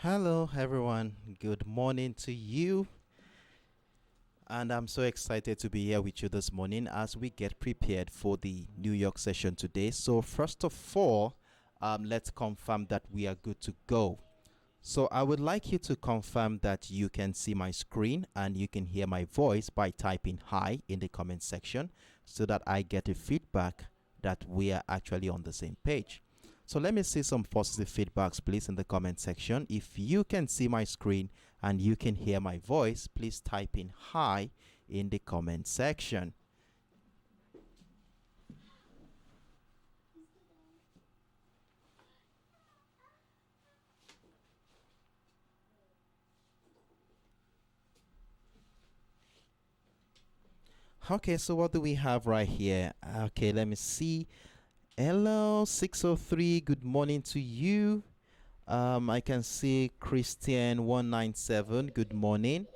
Hello, everyone. Good morning to you. And I'm so excited to be here with you this morning as we get prepared for the New York session today. So, first of all, let's confirm that we are good to go. So, I would like you to confirm that you can see my screen and you can hear my voice by typing hi in the comment section so that I get a feedback that we are actually on the same page. So let me see some positive feedbacks, please, in the comment section. If you can see my screen and you can hear my voice, please type in hi in the comment section. Okay, so what do we have right here? Okay, let me see. Hello, 603. Good morning to you. I can see Christian 197. Good morning.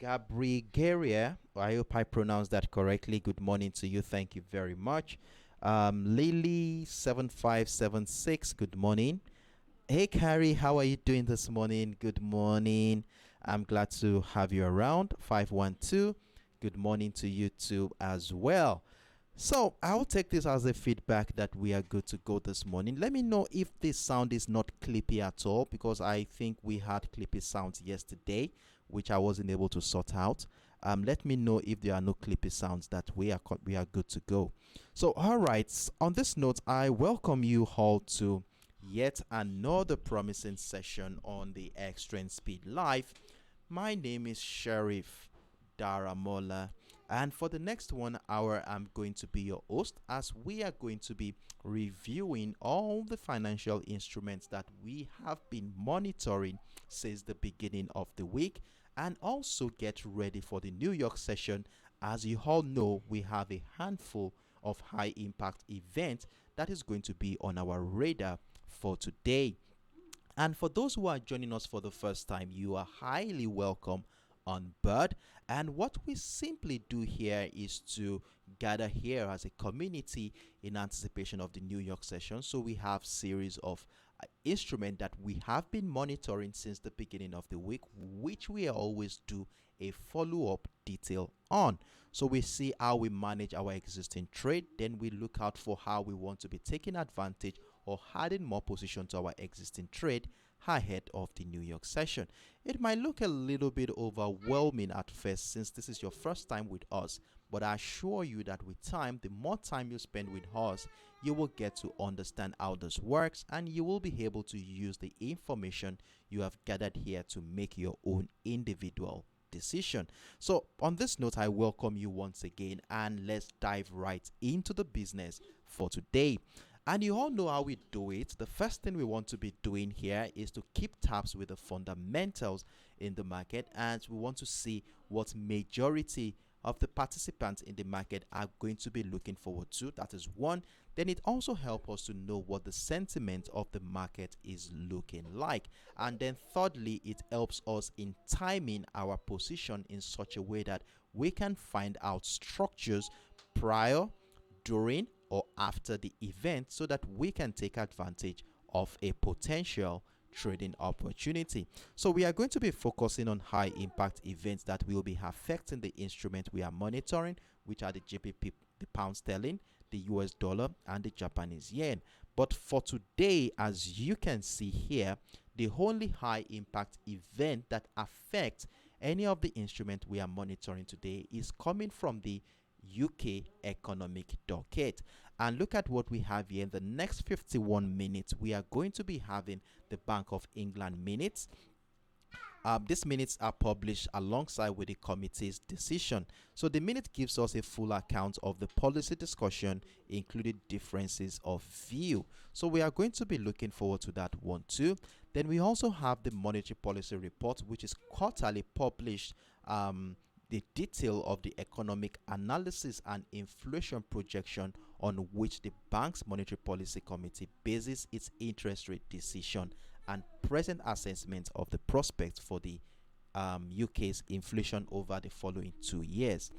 Gabrigaria, I hope I pronounced that correctly. Good morning to you. Thank you very much. Lily 7576. Good morning. Hey Carrie, how are you doing this morning? Good morning. I'm glad to have you around. 512. Good morning to you too as well. So I'll take this as a feedback that we are good to go this morning. Let me know if this sound is not clippy at all, because I think we had clippy sounds yesterday, which I wasn't able to sort out. Let me know if there are no clippy sounds, that we are good to go. So all right, on this note, I welcome you all to yet another promising session on the Extreme Speed Live. My name is Sheriff Daramola, and for the next 1 hour I'm going to be your host as we are going to be reviewing all the financial instruments that we have been monitoring since the beginning of the week, and also get ready for the New York session. As you all know, we have a handful of high impact events that is going to be on our radar for today. And for those who are joining us for the first time, you are highly welcome on board. And what we simply do here is to gather here as a community in anticipation of the New York session. So we have series of instruments that we have been monitoring since the beginning of the week, which we always do a follow-up detail on. So we see how we manage our existing trade, then we look out for how we want to be taking advantage or adding more position to our existing trade ahead of the New York session. It might look a little bit overwhelming at first since this is your first time with us, but I assure you that with time, the more time you spend with us, you will get to understand how this works, and you will be able to use the information you have gathered here to make your own individual decision. So on this note, I welcome you once again, and let's dive right into the business for today. And you all know how we do it. The first thing we want to be doing here is to keep tabs with the fundamentals in the market, and we want to see what majority of the participants in the market are going to be looking forward to. That is one. Then it also helps us to know what the sentiment of the market is looking like. And then thirdly, it helps us in timing our position in such a way that we can find out structures prior, during, or after the event so that we can take advantage of a potential trading opportunity. So we are going to be focusing on high impact events that will be affecting the instrument we are monitoring, which are the GBP, the pound sterling, the US dollar, and the Japanese yen. But for today, as you can see here, the only high impact event that affects any of the instrument we are monitoring today is coming from the UK economic docket. And look at what we have here. In the next 51 minutes, we are going to be having the Bank of England minutes. These minutes are published alongside with the committee's decision. So the minute gives us a full account of the policy discussion, including differences of view. So we are going to be looking forward to that one too. Then we also have the monetary policy report, which is quarterly published. The detail of the economic analysis and inflation projection on which the bank's monetary policy committee bases its interest rate decision and present assessment of the prospects for the UK's inflation over the following 2 years.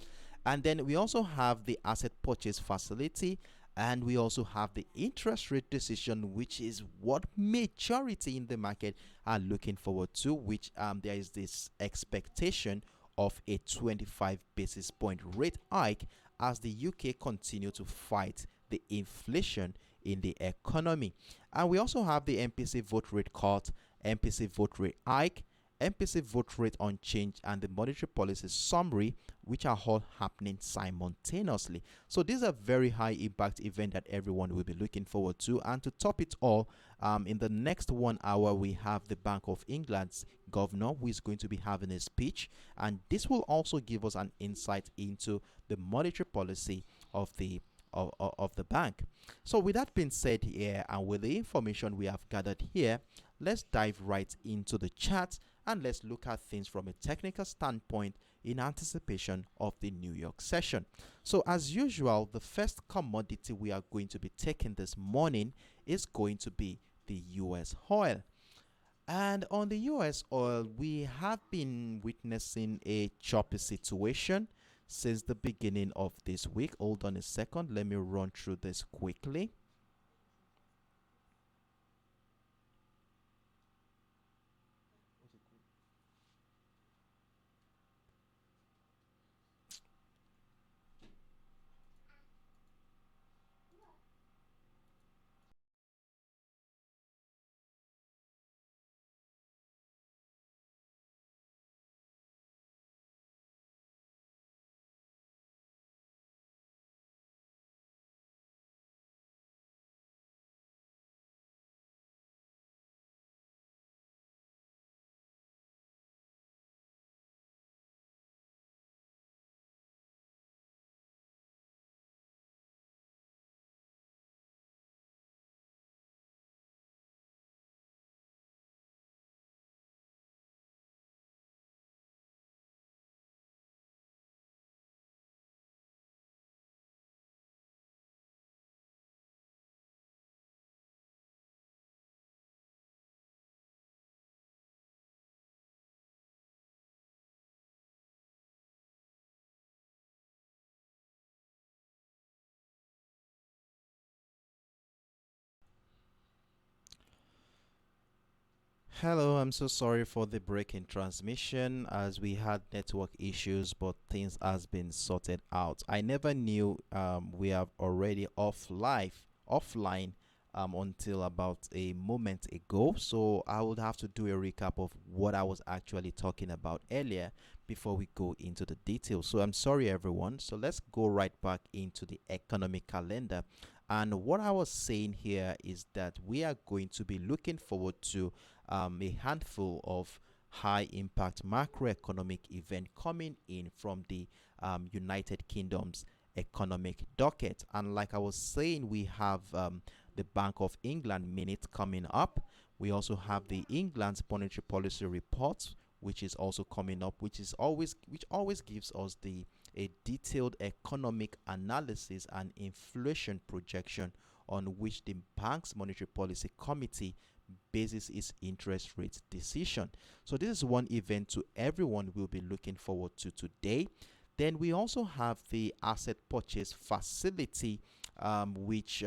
And then we also have the asset purchase facility, And we also have the interest rate decision, which is what majority in the market are looking forward to, which there is this expectation of a 25 basis point rate hike as the UK continue to fight the inflation in the economy. And we also have the MPC vote rate cut, MPC vote rate hike, MPC vote rate unchanged, and the monetary policy summary, which are all happening simultaneously. So these are very high impact event that everyone will be looking forward to. And to top it all, in the next 1 hour, we have the Bank of England's governor who is going to be having a speech, and this will also give us an insight into the monetary policy of the bank. So with that being said here, and with the information we have gathered here, let's dive right into the chart and let's look at things from a technical standpoint in anticipation of the New York session. So as usual, the first commodity we are going to be taking this morning is going to be the US oil. And on the US oil, we have been witnessing a choppy situation since the beginning of this week. Hold on a second, let me run through this quickly. Hello, I'm so sorry for the break in transmission as we had network issues, but things has been sorted out. I never knew we are already offline until about a moment ago. So I would have to do a recap of what I was actually talking about earlier before we go into the details. So I'm sorry, everyone. So let's go right back into the economic calendar. And what I was saying here is that we are going to be looking forward to a handful of high impact macroeconomic event coming in from the United Kingdom's economic docket. And like I was saying, we have the Bank of England minute coming up. We also have the England's monetary policy report, which is also coming up, which always gives us the a detailed economic analysis and inflation projection on which the bank's monetary policy committee bases its interest rate decision. So this is one event to everyone will be looking forward to today. Then we also have the asset purchase facility, which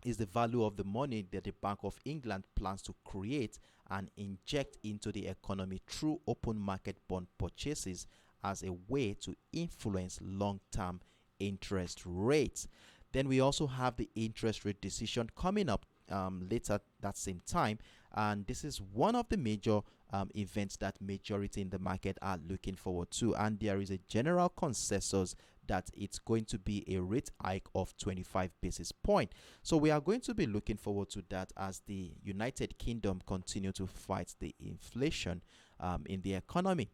is the value of the money that the Bank of England plans to create and inject into the economy through open market bond purchases as a way to influence long-term interest rates. Then we also have the interest rate decision coming up later that same time, and this is one of the major events that majority in the market are looking forward to, and there is a general consensus that it's going to be a rate hike of 25 basis point. So we are going to be looking forward to that as the United Kingdom continue to fight the inflation in the economy.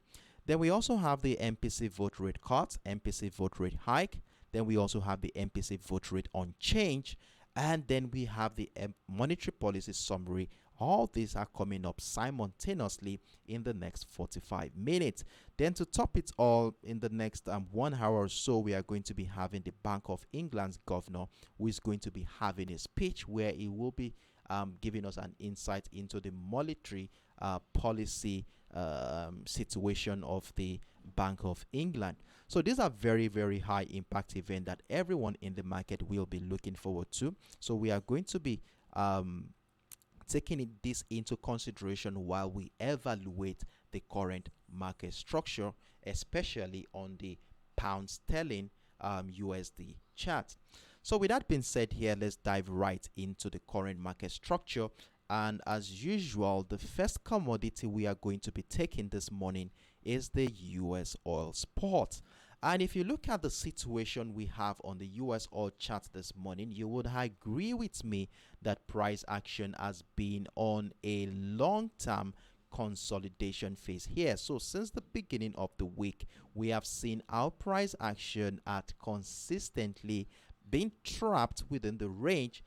Then we also have the MPC vote rate cut, MPC vote rate hike. Then we also have the MPC vote rate unchanged. And then we have the monetary policy summary. All these are coming up simultaneously in the next 45 minutes. Then to top it all, in the next 1 hour or so, we are going to be having the Bank of England's governor, who is going to be having a speech where he will be giving us an insight into the monetary policy situation of the Bank of England. So these are very, very high impact events that everyone in the market will be looking forward to. So we are going to be taking this into consideration while we evaluate the current market structure, especially on the pound sterling USD chart. So with that being said here, let's dive right into the current market structure. And as usual, the first commodity we are going to be taking this morning is the US oil spot. And if you look at the situation we have on the US oil chart this morning, you would agree with me that price action has been on a long-term consolidation phase here. So since the beginning of the week, we have seen our price action at consistently being trapped within the range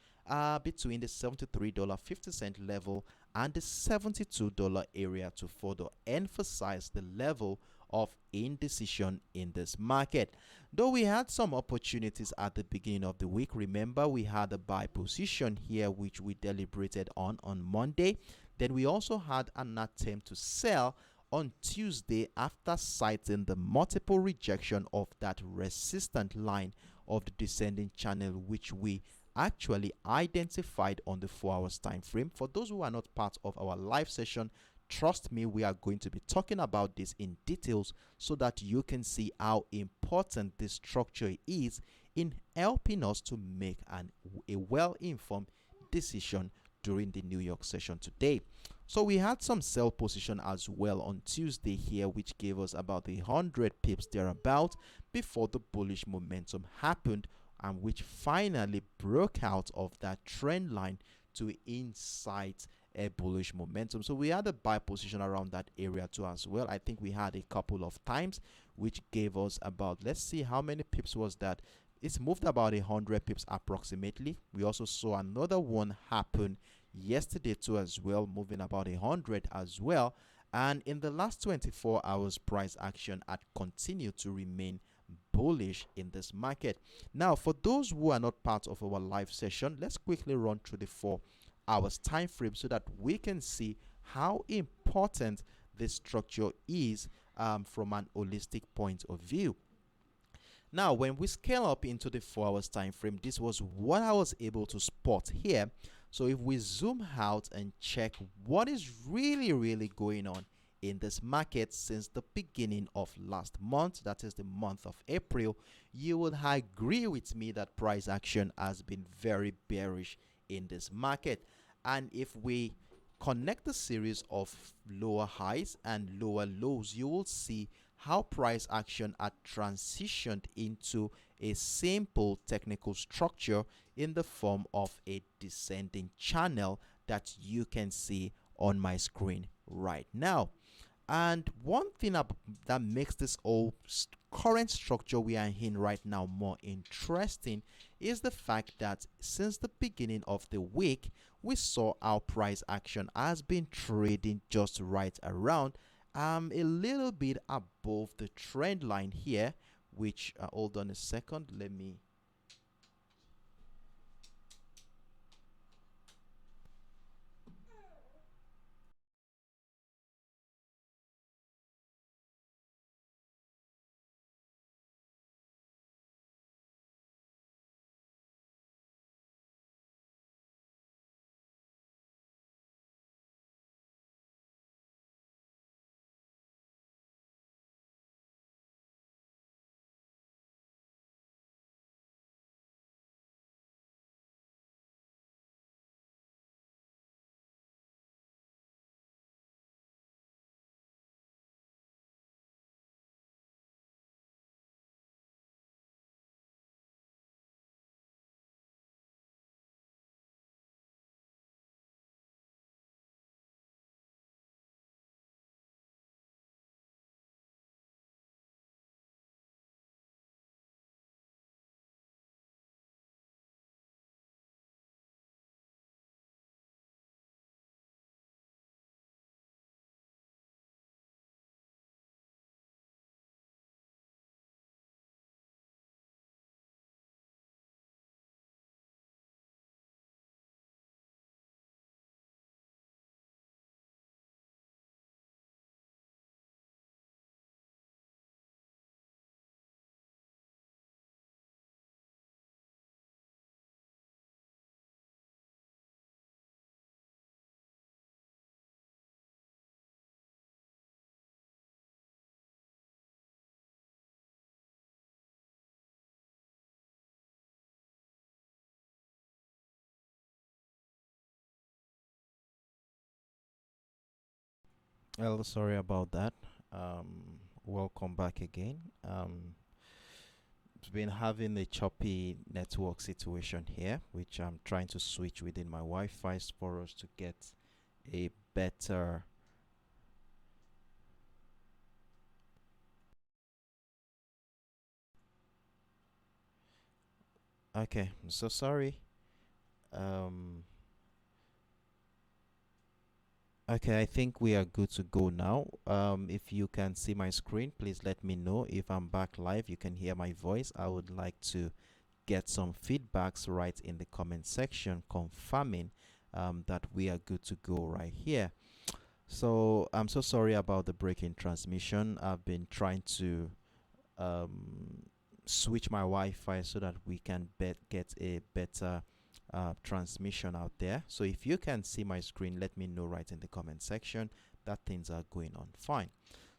between the $73.50 level and the $72 area to further emphasize the level of indecision in this market. Though we had some opportunities at the beginning of the week, remember we had a buy position here which we deliberated on Monday. Then we also had an attempt to sell on Tuesday after citing the multiple rejection of that resistant line of the descending channel which we actually identified on the 4 hours time frame. For those who are not part of our live session, trust me, we are going to be talking about this in details so that you can see how important this structure is in helping us to make a well-informed decision during the New York session today. So we had some sell position as well on Tuesday here, which gave us about 100 pips thereabout before the bullish momentum happened, and which finally broke out of that trend line to incite a bullish momentum. So we had a buy position around that area too as well. I think we had a couple of times, which gave us about, let's see how many pips was that. It's moved about 100 pips approximately. We also saw another one happen yesterday too as well, moving about 100 as well. And in the last 24 hours, price action had continued to remain bullish in this market. Now, for those who are not part of our live session, let's quickly run through the 4 hours time frame so that we can see how important this structure is from an holistic point of view. Now, when we scale up into the 4 hours time frame, this was what I was able to spot here. So if we zoom out and check what is really going on in this market since the beginning of last month, that is the month of April, you would agree with me that price action has been very bearish in this market. And if we connect the series of lower highs and lower lows, you will see how price action had transitioned into a simple technical structure in the form of a descending channel that you can see on my screen right now. And one thing that makes this whole current structure we are in right now more interesting is the fact that since the beginning of the week, we saw our price action has been trading just right around a little bit above the trend line here, which hold on a second, let me Well, sorry about that. Welcome back again. It's been having a choppy network situation here, which I'm trying to switch within my Wi-Fi for us to get a better. Okay, I'm so sorry. Um, okay, I think we are good to go now. If you can see my screen, please let me know. If I'm back live, you can hear my voice. I would like to get some feedbacks right in the comment section confirming that we are good to go right here. So I'm so sorry about the break in transmission. I've been trying to um, switch my Wi-Fi so that we can get a better transmission out there. So if you can see my screen, let me know right in the comment section that things are going on fine.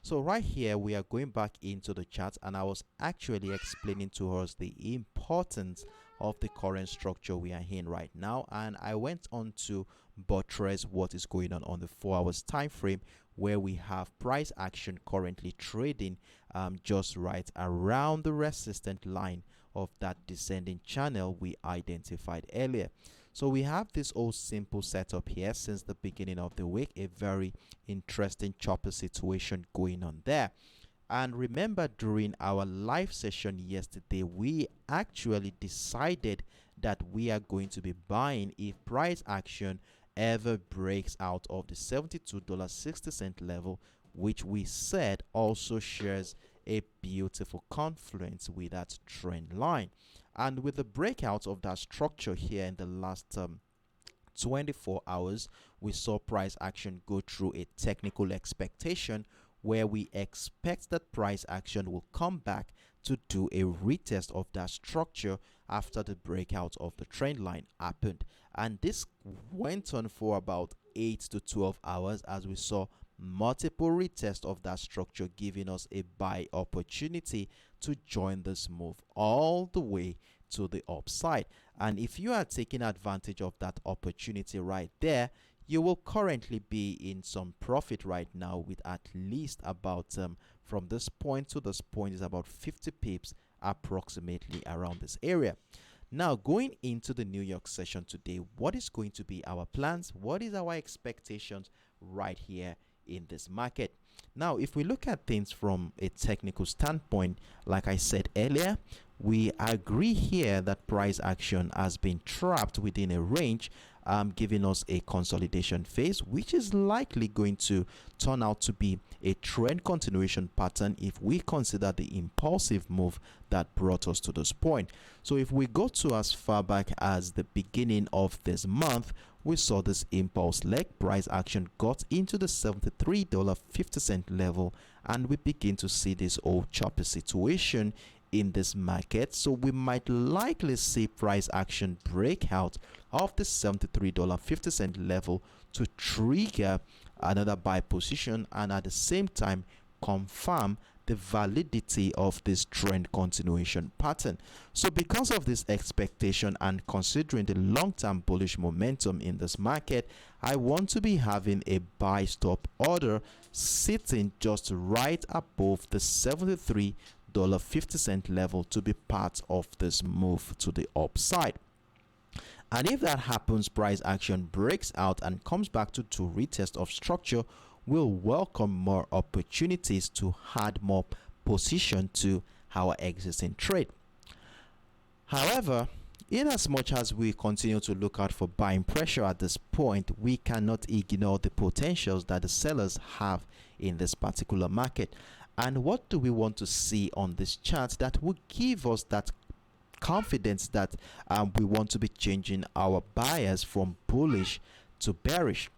So right here, we are going back into the chart, and I was actually explaining to us the importance of the current structure we are in right now, and I went on to buttress what is going on the 4 hours time frame, where we have price action currently trading just right around the resistant line of that descending channel we identified earlier. So we have this old simple setup here since the beginning of the week, a very interesting chopper situation going on there. And remember, during our live session yesterday, we actually decided that we are going to be buying if price action ever breaks out of the $72.60 level, which we said also shares a beautiful confluence with that trend line. And with the breakout of that structure here in the last 24 hours, we saw price action go through a technical expectation where we expect that price action will come back to do a retest of that structure after the breakout of the trend line happened. And this went on for about 8 to 12 hours as we saw multiple retests of that structure, giving us a buy opportunity to join this move all the way to the upside. And if you are taking advantage of that opportunity right there, you will currently be in some profit right now with at least about from this point to this point is about 50 pips approximately around this area. Now, going into the New York session today, what is going to be our plans? What is our expectations right here in this market? Now, if we look at things from a technical standpoint, like I said earlier, we agree here that price action has been trapped within a range, giving us a consolidation phase, which is likely going to turn out to be a trend continuation pattern if we consider the impulsive move that brought us to this point. So if we go to as far back as the beginning of this month, we saw this impulse leg. Price action got into the $73.50 level, and we begin to see this old choppy situation in this market. So we might likely see price action break out of the $73.50 level to trigger another buy position, and at the same time confirm the validity of this trend continuation pattern. So because of this expectation and considering the long-term bullish momentum in this market, I want to be having a buy stop order sitting just right above the $73.50 level to be part of this move to the upside. And if that happens, price action breaks out and comes back to retest of structure, will welcome more opportunities to add more position to our existing trade. However, in as much as we continue to look out for buying pressure at this point, we cannot ignore the potentials that the sellers have in this particular market. And what do we want to see on this chart that will give us that confidence that we want to be changing our bias from bullish to bearish?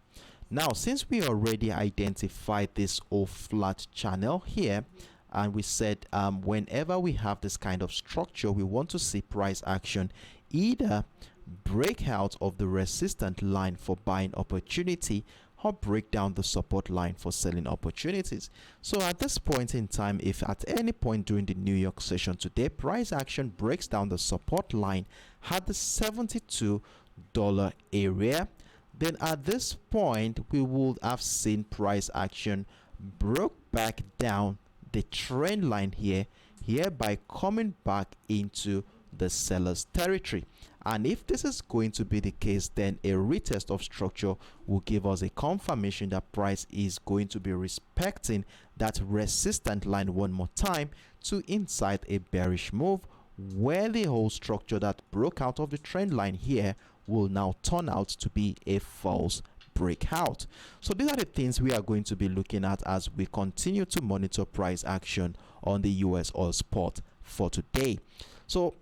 Now, since we already identified this O flat channel here, and we said whenever we have this kind of structure, we want to see price action either break out of the resistant line for buying opportunity or break down the support line for selling opportunities. So at this point in time, if at any point during the New York session today, price action breaks down the support line at the $72 area, then at this point we would have seen price action broke back down the trend line here, hereby coming back into the seller's territory. And if this is going to be the case, then a retest of structure will give us a confirmation that price is going to be respecting that resistant line one more time to incite a bearish move, where the whole structure that broke out of the trend line here will now turn out to be a false breakout. So these are the things we are going to be looking at as we continue to monitor price action on the US oil spot for today. So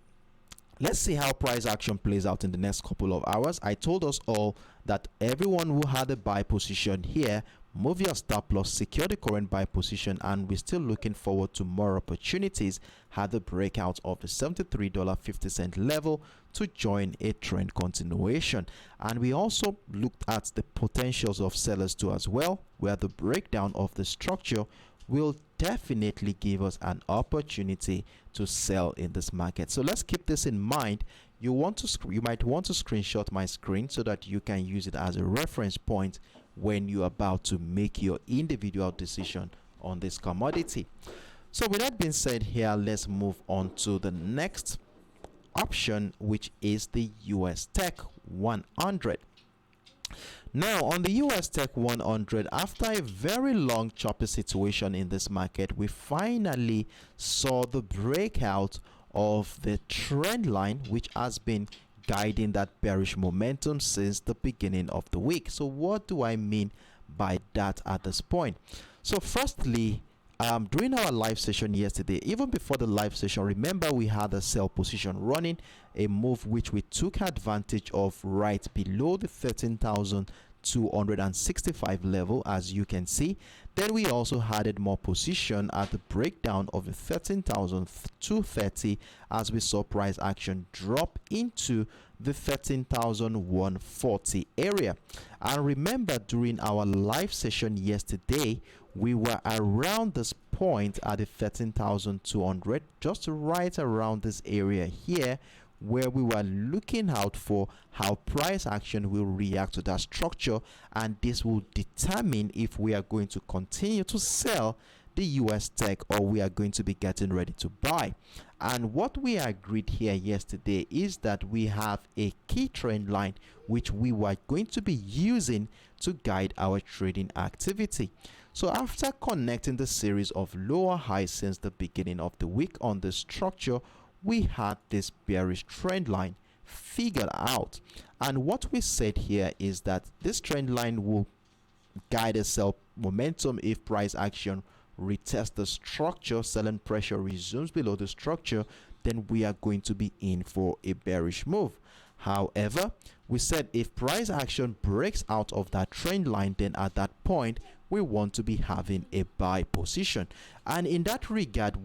let's see how price action plays out in the next couple of hours. I told us all that everyone who had a buy position here, move your stop loss, secure the current buy position, and we're still looking forward to more opportunities had the breakout of the $73.50 level to join a trend continuation. And we also looked at the potentials of sellers too as well, where the breakdown of the structure will definitely give us an opportunity to sell in this market. So let's keep this in mind. You might want to screenshot my screen so that you can use it as a reference point when you're about to make your individual decision on this commodity. So with that being said here, let's move on to the next option, which is the US Tech 100. Now on the US Tech 100, after a very long choppy situation in this market, we finally saw the breakout of the trend line, which has been guiding that bearish momentum since the beginning of the week. So what do I mean by that at this point? So firstly, during our live session yesterday, even before the live session, remember we had a sell position running, a move which we took advantage of right below the 13,265 level, as you can see. Then we also added more position at the breakdown of the 13,230 as we saw price action drop into the 13,140 area. And remember, during our live session yesterday, we were around this point at the 13,200, just right around this area here, where we were looking out for how price action will react to that structure, and this will determine if we are going to continue to sell the US Tech or we are going to be getting ready to buy. And what we agreed here yesterday is that we have a key trend line which we were going to be using to guide our trading activity. So after connecting the series of lower highs since the beginning of the week on the structure, we had this bearish trend line figured out. And what we said here is that this trend line will guide a sell momentum if price action retests the structure, selling pressure resumes below the structure, then we are going to be in for a bearish move. However, we said if price action breaks out of that trend line, then at that point we want to be having a buy position. And in that regard,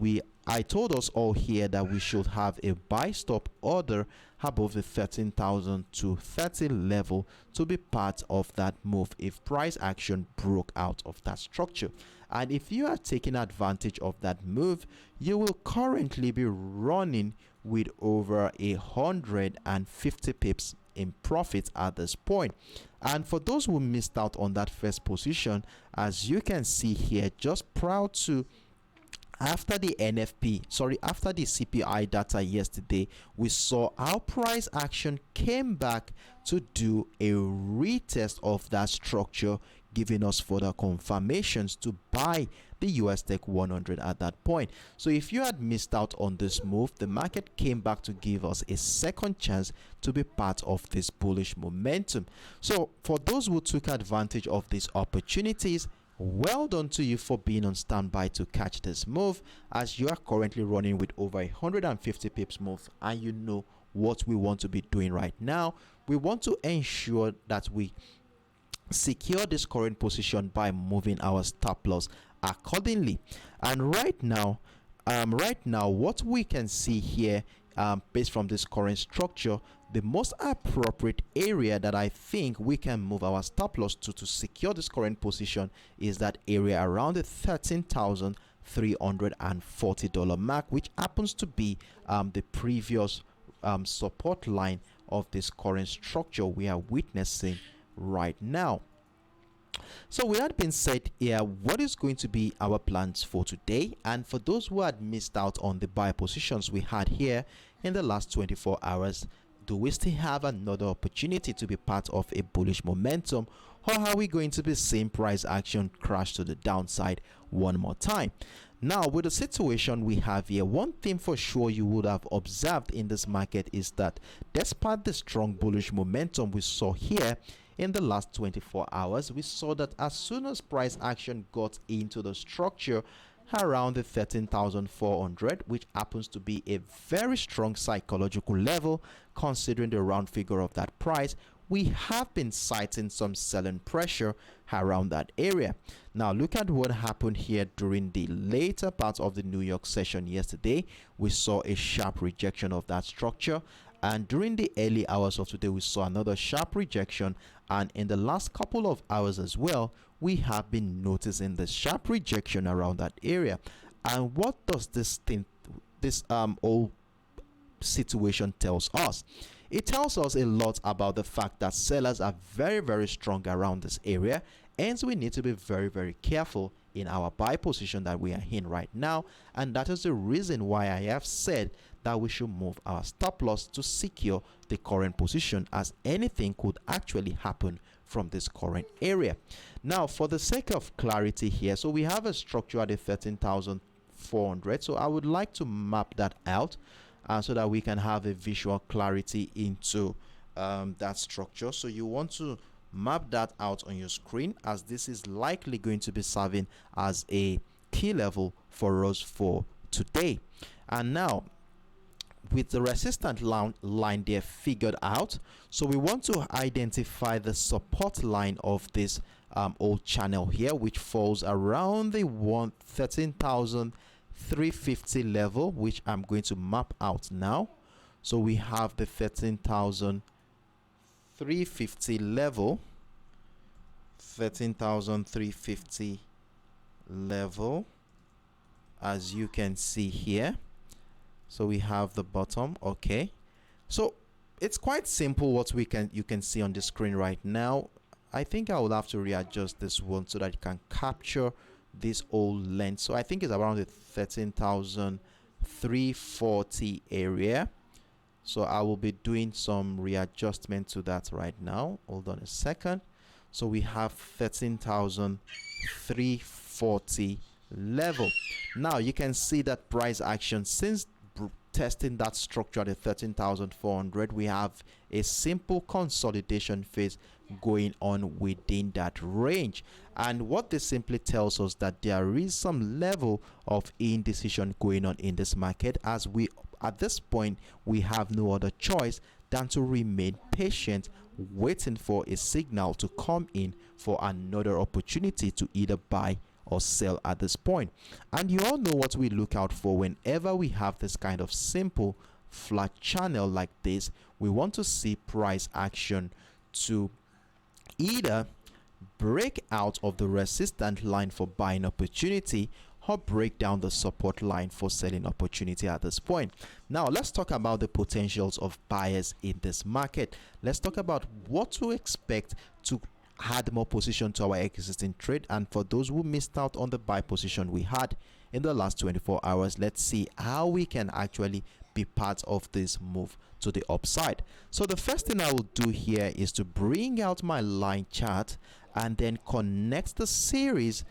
I told us all here that we should have a buy stop order above the 13,230 level to be part of that move if price action broke out of that structure. And if you are taking advantage of that move, you will currently be running with over 150 pips in profit at this point. And for those who missed out on that first position, as you can see here, just proud to after the CPI data yesterday, we saw how price action came back to do a retest of that structure, giving us further confirmations to buy the US Tech 100 at that point. So if you had missed out on this move, the market came back to give us a second chance to be part of this bullish momentum. So for those who took advantage of these opportunities, well done to you for being on standby to catch this move, as you are currently running with over 150 pips move. And you know what we want to be doing right now. We want to ensure that we secure this current position by moving our stop loss accordingly. And right now what we can see here, based from this current structure, the most appropriate area that I think we can move our stop loss to secure this current position is that area around the $13,340 mark, which happens to be the previous support line of this current structure we are witnessing right now. So with that being said, what is going to be our plans for today? And for those who had missed out on the buy positions we had here in the last 24 hours, do we still have another opportunity to be part of a bullish momentum, or are we going to be seeing price action crash to the downside one more time? Now, with the situation we have here, one thing for sure you would have observed in this market is that despite the strong bullish momentum we saw here in the last 24 hours, we saw that as soon as price action got into the structure around the 13,400, which happens to be a very strong psychological level considering the round figure of that price, we have been citing some selling pressure around that area. Now look at what happened here during the later part of the New York session yesterday. We saw a sharp rejection of that structure, and during the early hours of today we saw another sharp rejection, and in the last couple of hours as well we have been noticing the sharp rejection around that area. And what does this whole situation tells us? It tells us a lot about the fact that sellers are very strong around this area, and we need to be very careful in our buy position that we are in right now. And that is the reason why I have said that we should move our stop loss to secure the current position, as anything could actually happen from this current area. Now for the sake of clarity here, so we have a structure at a 13,400, so I would like to map that out so that we can have a visual clarity into that structure. So you want to map that out on your screen, as this is likely going to be serving as a key level for us for today. And now with the resistance line there figured out, so we want to identify the support line of this old channel here, which falls around the 13,350 level, which I'm going to map out now. So we have the 13,350 level, 13,350 level, as you can see here. So we have the bottom. Okay, so it's quite simple what you can see on the screen right now. I think I will have to readjust this one so that it can capture this old length. So I think it's around the 13,340 area. So I will be doing some readjustment to that right now. Hold on a second. So we have 13,340 level. Now you can see that price action, since testing that structure at the 13,400, we have a simple consolidation phase going on within that range. And what this simply tells us that there is some level of indecision going on in this market, as we at this point we have no other choice than to remain patient, waiting for a signal to come in for another opportunity to either buy or sell at this point. And you all know what we look out for whenever we have this kind of simple flat channel like this. We want to see price action to either break out of the resistance line for buying opportunity, or break down the support line for selling opportunity at this point. Now let's talk about the potentials of buyers in this market. Let's talk about what to expect to add more position to our existing trade. And for those who missed out on the buy position we had in the last 24 hours, let's see how we can actually be part of this move to the upside. So the first thing I will do here is to bring out my line chart and then connect the series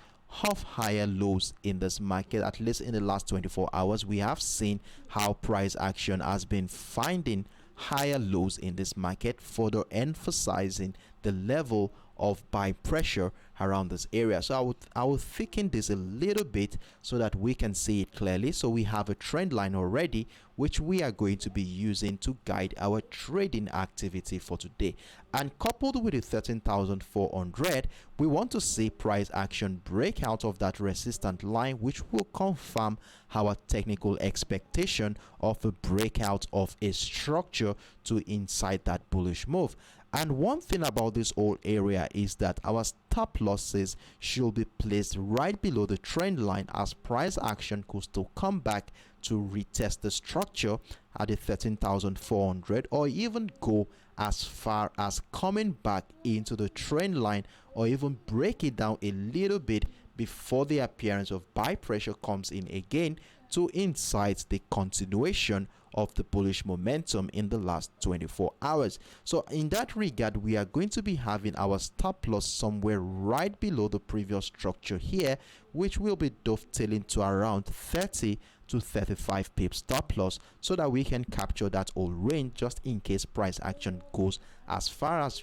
of higher lows in this market. At least in the last 24 hours, we have seen how price action has been finding higher lows in this market, further emphasizing the level of buy pressure around this area. So I will thicken this a little bit so that we can see it clearly. So we have a trend line already, which we are going to be using to guide our trading activity for today. And coupled with the 13,400, we want to see price action break out of that resistance line, which will confirm our technical expectation of a breakout of a structure to inside that bullish move. And one thing about this whole area is that our stop losses should be placed right below the trend line, as price action could still come back to retest the structure at the 13,400, or even go as far as coming back into the trend line, or even break it down a little bit before the appearance of buy pressure comes in again to incite the continuation of the bullish momentum in the last 24 hours. So in that regard, we are going to be having our stop loss somewhere right below the previous structure here, which will be dovetailing to around 30 to 35 pips stop loss, so that we can capture that whole range just in case price action goes as far as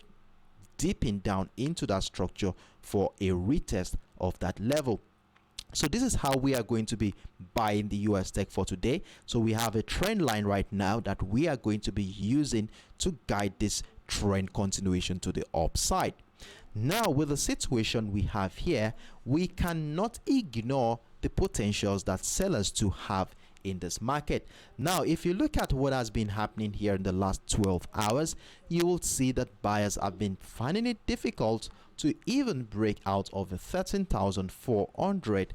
dipping down into that structure for a retest of that level. So this is how we are going to be buying the US tech for today. So we have a trend line right now that we are going to be using to guide this trend continuation to the upside. Now, with the situation we have here, we cannot ignore the potentials that sellers to have in this market. Now, if you look at what has been happening here in the last 12 hours, you will see that buyers have been finding it difficult to even break out of the 13,400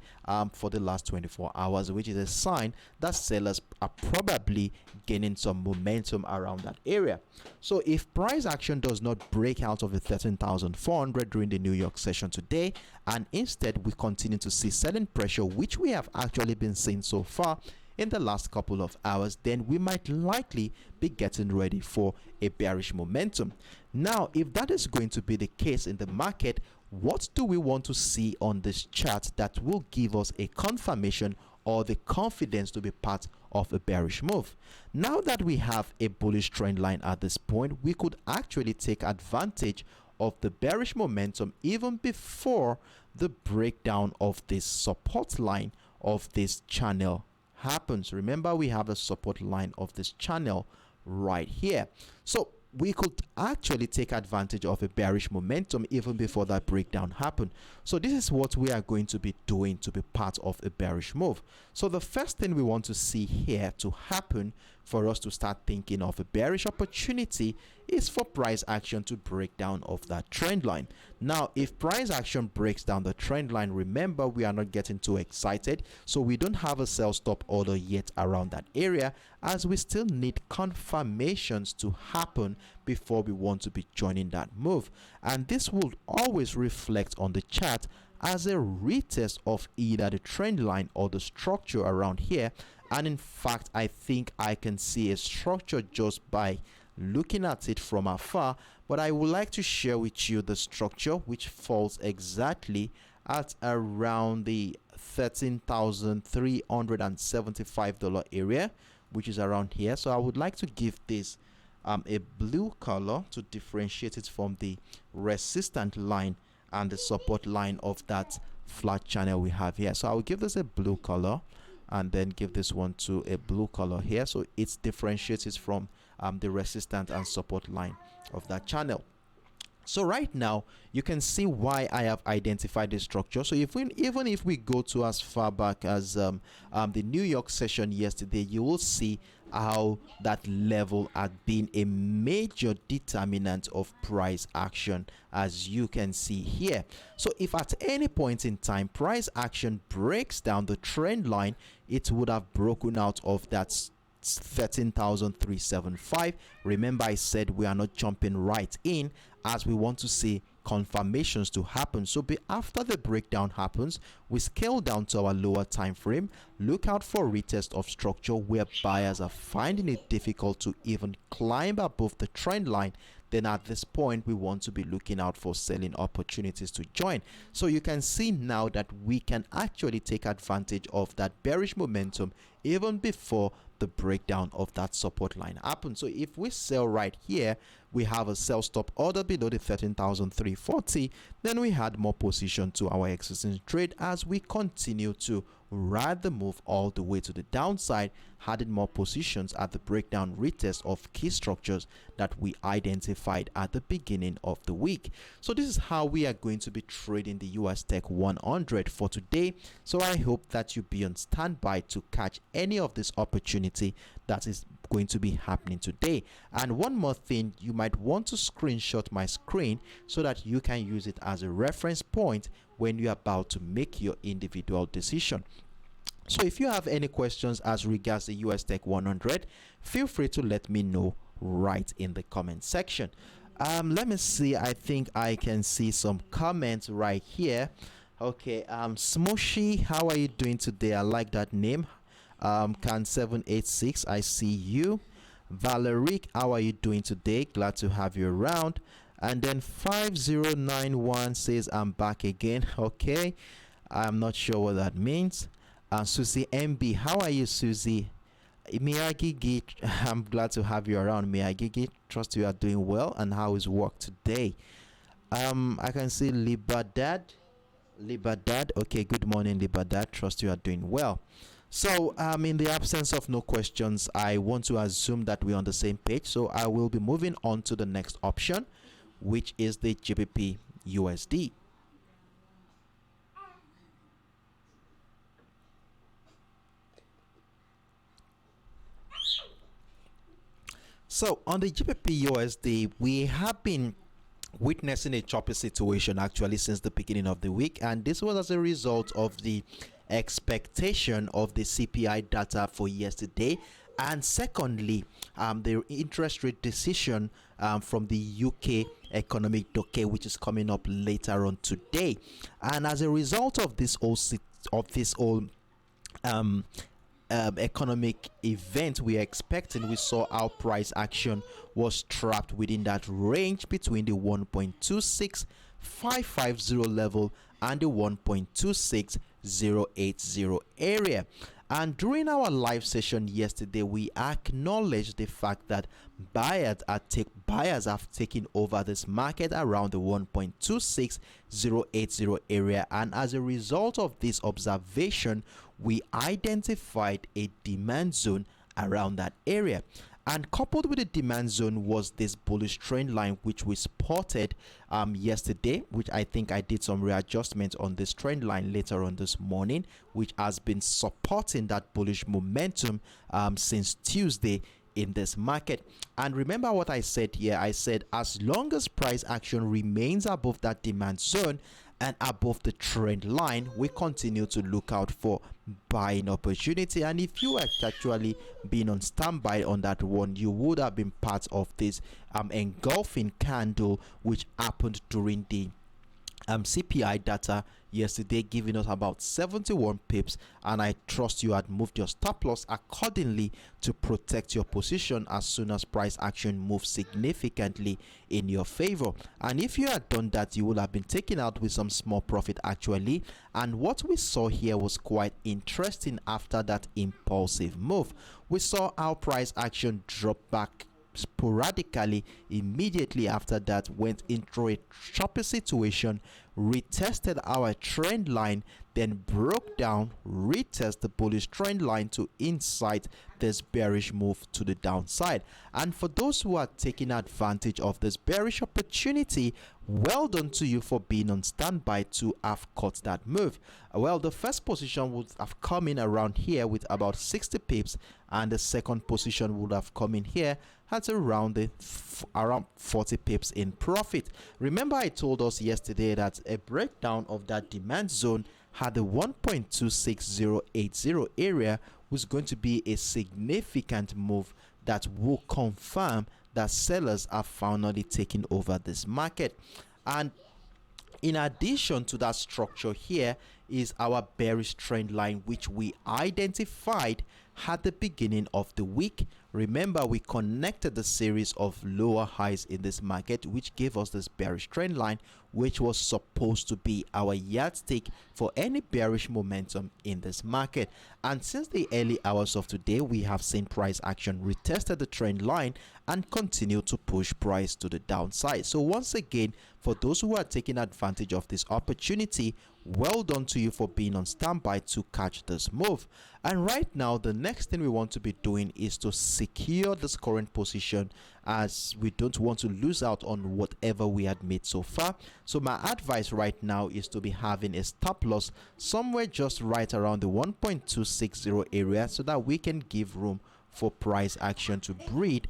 for the last 24 hours, which is a sign that sellers are probably gaining some momentum around that area. So if price action does not break out of the 13,400 during the New York session today, and instead we continue to see selling pressure, which we have actually been seeing so far in the last couple of hours, then we might likely be getting ready for a bearish momentum. Now, if that is going to be the case in the market, what do we want to see on this chart that will give us a confirmation or the confidence to be part of a bearish move? Now that we have a bullish trend line at this point, we could actually take advantage of the bearish momentum even before the breakdown of this support line of this channel happens. Remember, we have the support line of this channel right here. So we could actually take advantage of a bearish momentum even before that breakdown happened. So this is what we are going to be doing to be part of a bearish move. So the first thing we want to see here to happen for us to start thinking of a bearish opportunity is for price action to break down of that trend line. Now, if price action breaks down the trend line, remember, we are not getting too excited, so we don't have a sell stop order yet around that area, as we still need confirmations to happen before we want to be joining that move. And this will always reflect on the chart as a retest of either the trend line or the structure around here. And in fact, I think I can see a structure just by looking at it from afar, but I would like to share with you the structure, which falls exactly at around the $13,375 area, which is around here. So I would like to give this a blue color to differentiate it from the resistant line and the support line of that flat channel we have here. So I will give this a blue color and then give this one to a blue color here, so it's differentiated from the resistance and support line of that channel. So right now you can see why I have identified this structure. So if even if we go to as far back as the New York session yesterday, you will see how that level had been a major determinant of price action, as you can see here. So if at any point in time price action breaks down the trend line, it would have broken out of that 13,375. Remember, I said we are not jumping right in, as we want to see confirmations to happen. So after the breakdown happens, we scale down to our lower time frame, look out for retest of structure where buyers are finding it difficult to even climb above the trend line. Then at this point, we want to be looking out for selling opportunities to join. So you can see now that we can actually take advantage of that bearish momentum even before the breakdown of that support line happens. So if we sell right here, we have a sell stop order below the 13,340, then we had more position to our existing trade as we continue to ride the move all the way to the downside, added more positions at the breakdown retest of key structures that we identified at the beginning of the week. So this is how we are going to be trading the US Tech 100 for today. So I hope that you be on standby to catch any of this opportunity that is going to be happening today. And one more thing, you might want to screenshot my screen so that you can use it as a reference point when you're about to make your individual decision. So if you have any questions as regards the US Tech 100, feel free to let me know right in the comment section. Let me see. I think I can see some comments right here. Okay, Smushy, how are you doing today? I like that name. Can786, I see you. Valeric, how are you doing today? Glad to have you around. And then 5091 says I'm back again. Okay, I'm not sure what that means. Susie MB, how are you, Susie? Miyagi, I'm glad to have you around. Miyagi, trust you are doing well. And how is work today? I can see Libadad. Okay, good morning, Libadad. Trust you are doing well. So in the absence of no questions, I want to assume that we're on the same page. So I will be moving on to the next option, which is the GBPUSD. So on the GBPUSD, we have been witnessing a choppy situation actually since the beginning of the week, and this was as a result of the expectation of the CPI data for yesterday, and secondly the interest rate decision from the UK economic docket, which is coming up later on today. And as a result of this whole economic event we are expecting, we saw our price action was trapped within that range between the 1.26550 level and the 1.26080 area. And during our live session yesterday, we acknowledged the fact that buyers have taken over this market around the 1.26080 area, and as a result of this observation, we identified a demand zone around that area. And coupled with the demand zone was this bullish trend line, which we spotted yesterday, which I think I did some readjustment on this trend line later on this morning, which has been supporting that bullish momentum since Tuesday in this market. And remember what I said here. I said as long as price action remains above that demand zone and above the trend line, we continue to look out for buying opportunity. And if you had actually been on standby on that one, you would have been part of this engulfing candle which happened during the CPI data yesterday, giving us about 71 pips, and I trust you had moved your stop loss accordingly to protect your position as soon as price action moves significantly in your favor. And if you had done that, you would have been taken out with some small profit actually. And what we saw here was quite interesting. After that impulsive move, we saw our price action drop back sporadically. Immediately after that, went into a choppy situation, retested our trend line, then broke down, retest the bullish trend line to incite this bearish move to the downside. And for those who are taking advantage of this bearish opportunity, well done to you for being on standby to have caught that move. Well, the first position would have come in around here with about 60 pips, and the second position would have come in here at around 40 pips in profit. Remember, I told us yesterday that a breakdown of that demand zone had the 1.26080 area was going to be a significant move that will confirm that sellers are finally taking over this market. And in addition to that structure, here is our bearish trend line, which we identified at the beginning of the week. Remember, we connected the series of lower highs in this market, which gave us this bearish trend line, which was supposed to be our yardstick for any bearish momentum in this market. And since the early hours of today, we have seen price action retested the trend line and continue to push price to the downside. So once again, for those who are taking advantage of this opportunity, well done to you for being on standby to catch this move. And right now, the next thing we want to be doing is to secure this current position, as we don't want to lose out on whatever we had made so far. So my advice right now is to be having a stop loss somewhere just right around the 1.260 area, so that we can give room for price action to breed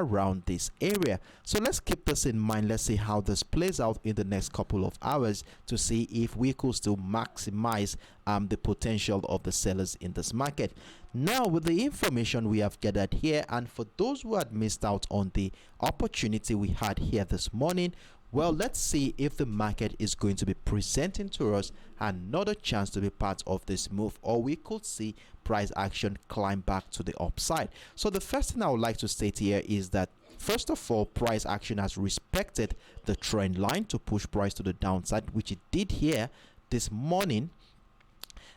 around this area. So let's keep this in mind. Let's see how this plays out in the next couple of hours to see if we could still maximize the potential of the sellers in this market. Now, with the information we have gathered here, and for those who had missed out on the opportunity we had here this morning, well, let's see if the market is going to be presenting to us another chance to be part of this move, or we could see price action climb back to the upside. So the first thing I would like to state here is that, first of all, price action has respected the trend line to push price to the downside, which it did here this morning.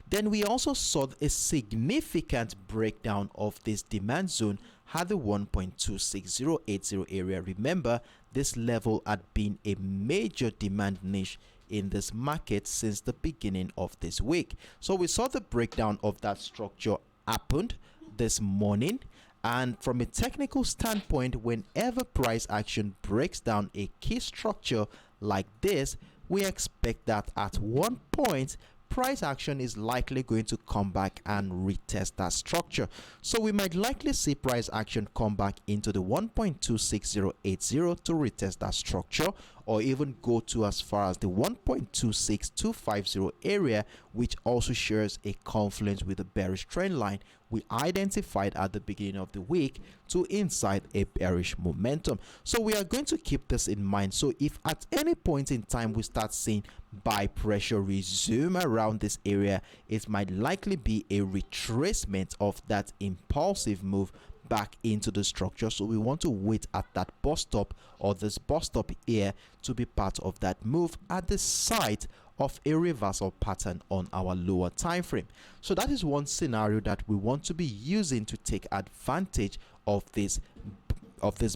Then we also saw a significant breakdown of this demand zone at the 1.26080 area. Remember, this level had been a major demand niche in this market since the beginning of this week. So we saw the breakdown of that structure happened this morning. And from a technical standpoint, whenever price action breaks down a key structure like this, we expect that at one point price action is likely going to come back and retest that structure. So we might likely see price action come back into the 1.26080 to retest that structure, or even go to as far as the 1.26250 area, which also shares a confluence with the bearish trend line we identified at the beginning of the week to incite a bearish momentum. So we are going to keep this in mind. So if at any point in time we start seeing buy pressure resume around this area, it might likely be a retracement of that impulsive move back into the structure. So we want to wait at that bus stop, or this bus stop here, to be part of that move at the site of a reversal pattern on our lower time frame. So that is one scenario that we want to be using to take advantage of this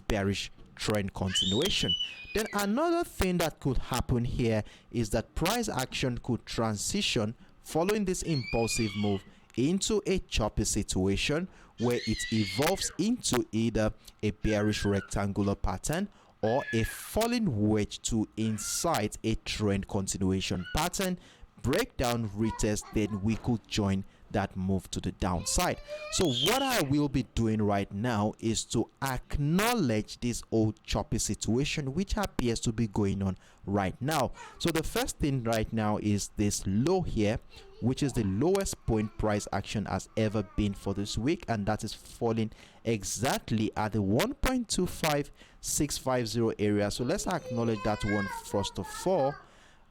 bearish trend continuation. Then another thing that could happen here is that price action could transition following this impulsive move into a choppy situation where it evolves into either a bearish rectangular pattern or a falling wedge to incite a trend continuation pattern, breakdown, retest, then we could join that move to the downside. So what I will be doing right now is to acknowledge this old choppy situation which appears to be going on right now. So the first thing right now is this low here, which is the lowest point price action has ever been for this week, and that is falling exactly at the 1.25650 area. So let's acknowledge that one first of all.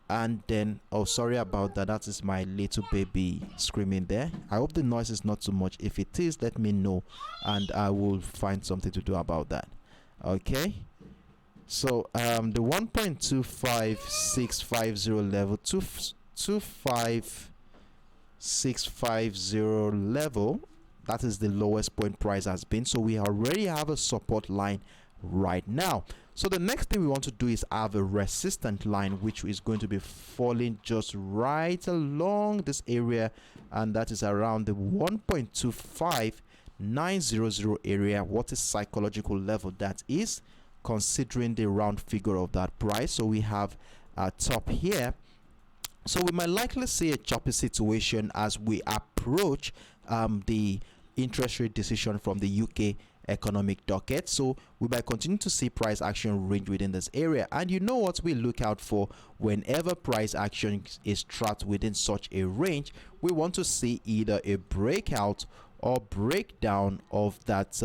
And then, oh, sorry about that, that is my little baby screaming there. I hope the noise is not too much. If it is, let me know and I will find something to do about that. Okay, so the 1.25650 level, 25650 level, that is the lowest point price has been. So we already have a support line right now. So the next thing we want to do is have a resistant line which is going to be falling just right along this area, and that is around the 1.25900 area. What is psychological level that is, considering the round figure of that price? So we have a top here. So we might likely see a choppy situation as we approach the interest rate decision from the UK economic docket. So we might continue to see price action range within this area. And you know what we look out for whenever price action is trapped within such a range? We want to see either a breakout or breakdown of that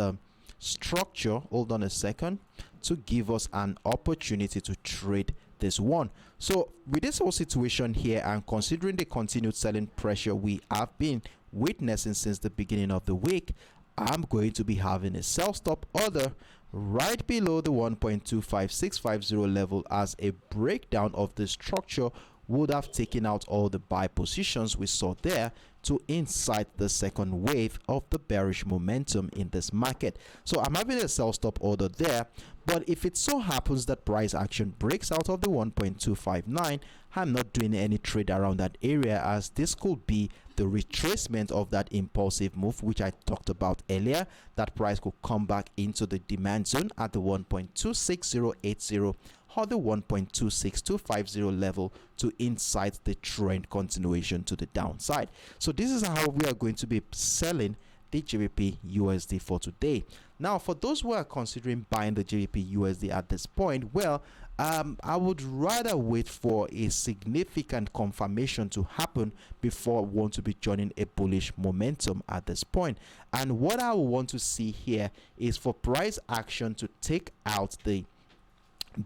structure. Hold on a second, to give us an opportunity to trade this one. So with this whole situation here, and considering the continued selling pressure we have been witnessing since the beginning of the week, I'm going to be having a sell stop order right below the 1.25650 level, as a breakdown of the structure would have taken out all the buy positions we saw there to incite the second wave of the bearish momentum in this market. So I'm having a sell stop order there, but if it so happens that price action breaks out of the 1.259, I'm not doing any trade around that area, as this could be the retracement of that impulsive move which I talked about earlier. That price could come back into the demand zone at the 1.26080 or the 1.26250 level to incite the trend continuation to the downside. So this is how we are going to be selling the GBP USD for today. Now, for those who are considering buying the GBP USD at this point, well, I would rather wait for a significant confirmation to happen before I want to be joining a bullish momentum at this point. And what I want to see here is for price action to take out the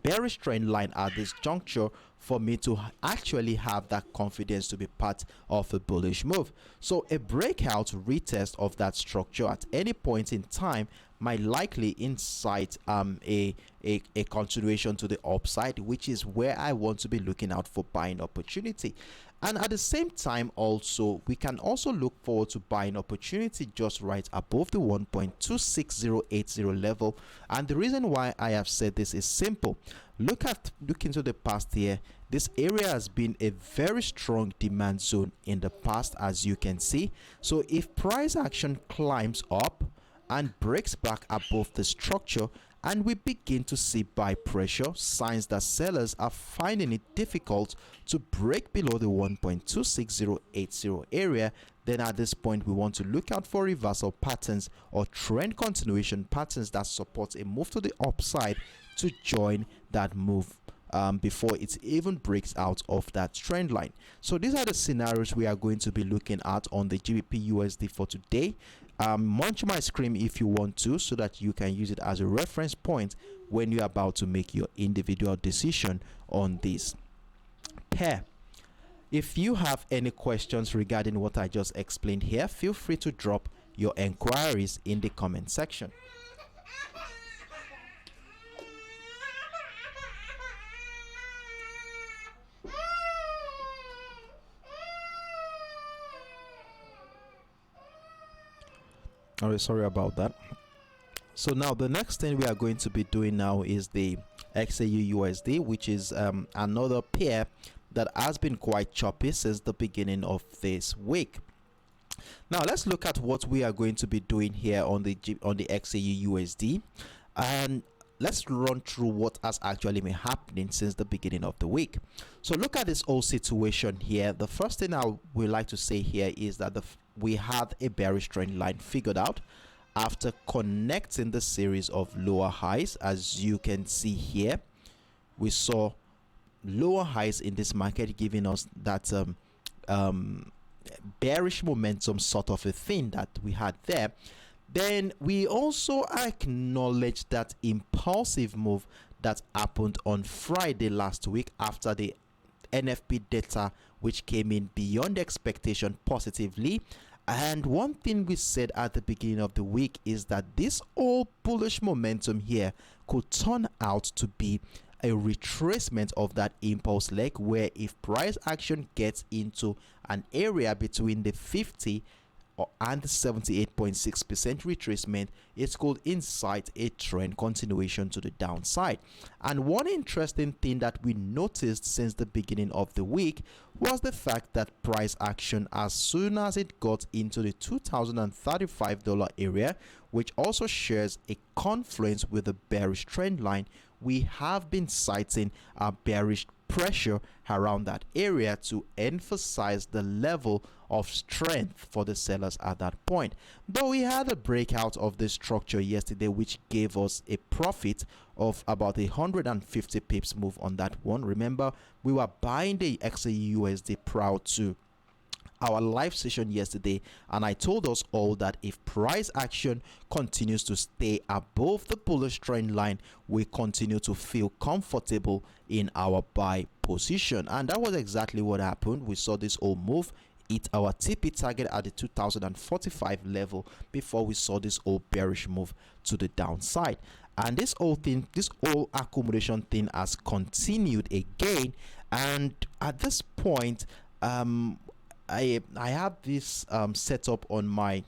bearish trend line at this juncture for me to actually have that confidence to be part of a bullish move. So a breakout retest of that structure at any point in time might likely incite a continuation to the upside, which is where I want to be looking out for buying opportunity. And at the same time also, we can also look forward to buying opportunity just right above the 1.26080 level. And the reason why I have said this is simple. Look into the past here. This area has been a very strong demand zone in the past, as you can see. So if price action climbs up and breaks back above the structure, and we begin to see buy pressure, signs that sellers are finding it difficult to break below the 1.26080 area, then at this point we want to look out for reversal patterns or trend continuation patterns that support a move to the upside to join that move before it even breaks out of that trend line. So these are the scenarios we are going to be looking at on the GBP USD for today. Munch my screen if you want to, so that you can use it as a reference point when you're about to make your individual decision on this pair. If you have any questions regarding what I just explained here, feel free to drop your enquiries in the comment section. All right, sorry about that. So now the next thing we are going to be doing now is the XAUUSD, which is another pair that has been quite choppy since the beginning of this week. Now let's look at what we are going to be doing here on the XAUUSD, and let's run through what has actually been happening since the beginning of the week. So look at this whole situation here. The first thing I would like to say here is that we had a bearish trend line figured out after connecting the series of lower highs. As you can see here, we saw lower highs in this market, giving us that bearish momentum sort of a thing that we had there. Then we also acknowledge that impulsive move that happened on Friday last week after the NFP data, which came in beyond expectation positively. And one thing we said at the beginning of the week is that this all bullish momentum here could turn out to be a retracement of that impulse leg, where if price action gets into an area between the 50 and 78.6% retracement, it could incite a trend continuation to the downside. And one interesting thing that we noticed since the beginning of the week was the fact that price action, as soon as it got into the $2,035 area, which also shares a confluence with the bearish trend line, we have been citing a bearish pressure around that area to emphasize the level of strength for the sellers at that point. Though we had a breakout of this structure yesterday, which gave us a profit of about 150 pips move on that one. Remember, we were buying the XAUUSD prior to our live session yesterday, and I told us all that if price action continues to stay above the bullish trend line, we continue to feel comfortable in our buy position. And that was exactly what happened. We saw this whole move hit our TP target at the 2045 level before we saw this whole bearish move to the downside. And this whole accumulation thing has continued again, and at this point I have this set up on my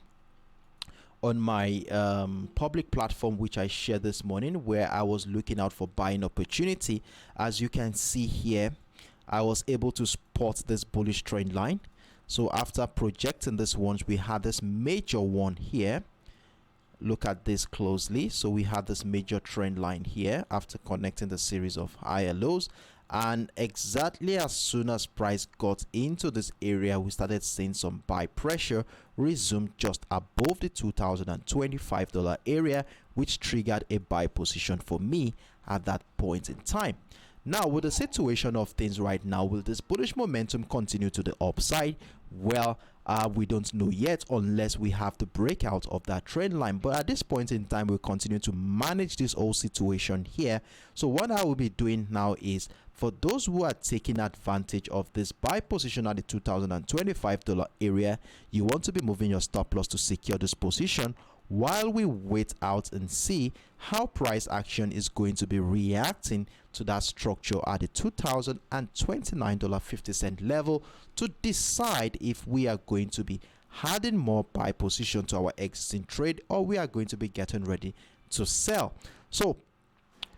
public platform, which I shared this morning, where I was looking out for buying opportunity. As you can see here, I was able to spot this bullish trend line. So after projecting this once, we had this major one here. Look at this closely. So we had this major trend line here after connecting the series of higher lows, and exactly as soon as price got into this area, we started seeing some buy pressure resume just above the $2,025 area, which triggered a buy position for me at that point in time. Now, with the situation of things right now, will this bullish momentum continue to the upside? Well, we don't know yet unless we have the breakout of that trend line. But at this point in time, we'll continue to manage this whole situation here. So what I will be doing now is, for those who are taking advantage of this buy position at the $2,025 area, you want to be moving your stop loss to secure this position while we wait out and see how price action is going to be reacting to that structure at the $2,029.50 level to decide if we are going to be adding more buy position to our existing trade or we are going to be getting ready to sell. So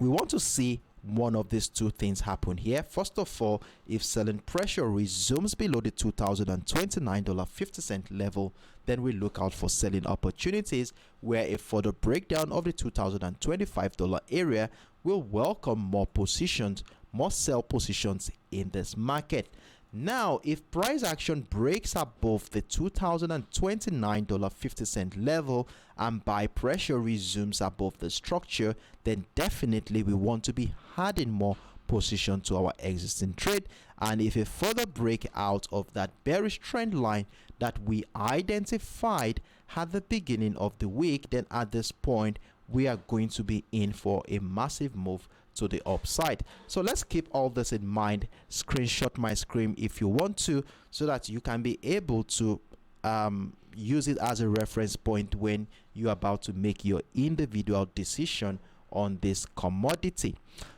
we want to see one of these two things happen here. First of all, if selling pressure resumes below the $2,029.50 level, then we look out for selling opportunities where a further breakdown of the $2,025 area will welcome more positions, more sell positions in this market. Now, if price action breaks above the $2,029.50 level and buy pressure resumes above the structure, then definitely we want to be adding more position to our existing trade. And if a further breakout of that bearish trend line that we identified at the beginning of the week, then at this point we are going to be in for a massive move to the upside. So let's keep all this in mind. Screenshot my screen if you want to, so that you can be able to use it as a reference point when you're about to make your individual decision on this commodity.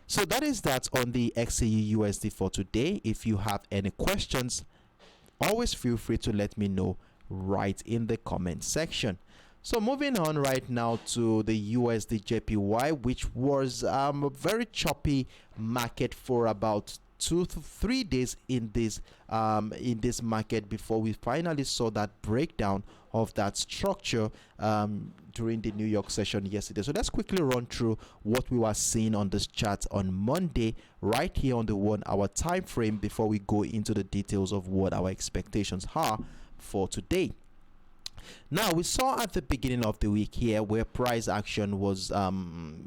So that is that on the XAUUSD for today. If you have any questions, always feel free to let me know right in the comment section. So moving on right now to the USDJPY, which was a very choppy market for about 2 to 3 days in this market before we finally saw that breakdown of that structure during the New York session yesterday. So let's quickly run through what we were seeing on this chart on Monday right here on the 1 hour time frame before we go into the details of what our expectations are for today. Now, we saw at the beginning of the week here where price action was a